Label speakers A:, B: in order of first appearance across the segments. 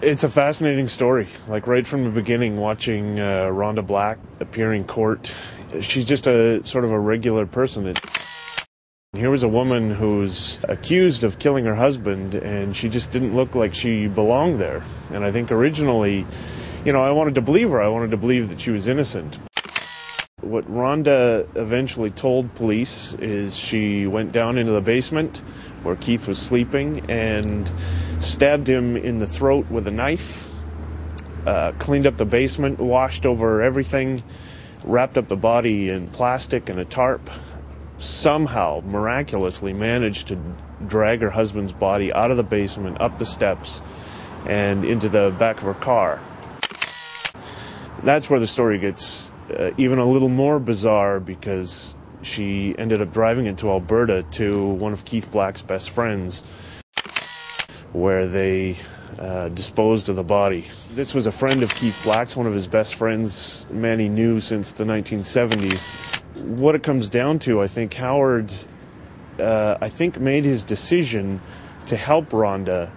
A: It's a fascinating story. Like right from the beginning, watching Rhonda Black appear in court, she's just a sort of a regular person. Here was a woman who's accused of killing her husband, and she just didn't look like she belonged there. And I think originally, I wanted to believe her. I wanted to believe that she was innocent. What Rhonda eventually told police is she went down into the basement where Keith was sleeping and stabbed him in the throat with a knife, cleaned up the basement, washed over everything, wrapped up the body in plastic and a tarp, somehow miraculously managed to drag her husband's body out of the basement, up the steps, and into the back of her car. That's where the story gets even a little more bizarre, because she ended up driving into Alberta to one of Keith Black's best friends, where they disposed of the body. This was a friend of Keith Black's, one of his best friends, a man he knew since the 1970s. What it comes down to, I think Howard, made his decision to help Rhonda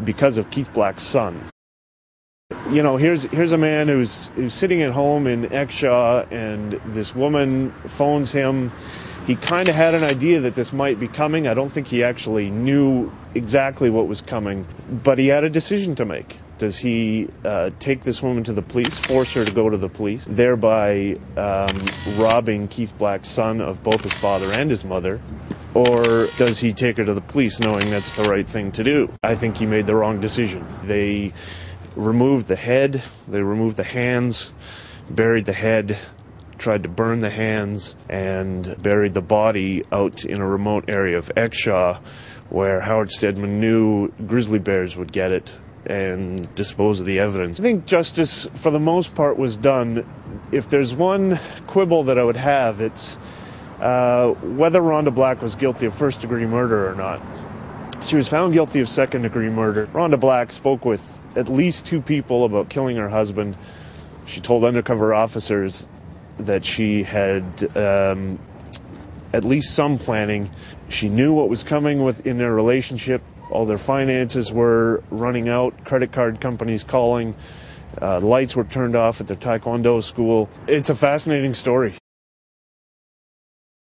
A: because of Keith Black's son. Here's a man who's sitting at home in Exshaw, and this woman phones him. He kind of had an idea that this might be coming. I don't think he actually knew exactly what was coming, but he had a decision to make. Does he take this woman to the police, force her to go to the police, thereby robbing Keith Black's son of both his father and his mother? Or does he take her to the police knowing that's the right thing to do? I think he made the wrong decision. They removed the head, they removed the hands, buried the head, tried to burn the hands, and buried the body out in a remote area of Exshaw where Howard Stedman knew grizzly bears would get it and dispose of the evidence. I think justice, for the most part, was done. If there's one quibble that I would have, it's whether Rhonda Black was guilty of first-degree murder or not. She was found guilty of second-degree murder. Rhonda Black spoke with at least two people about killing her husband. She told undercover officers that she had at least some planning. She knew what was coming in their relationship. All their finances were running out, credit card companies calling, the lights were turned off at their Taekwondo school. It's a fascinating story.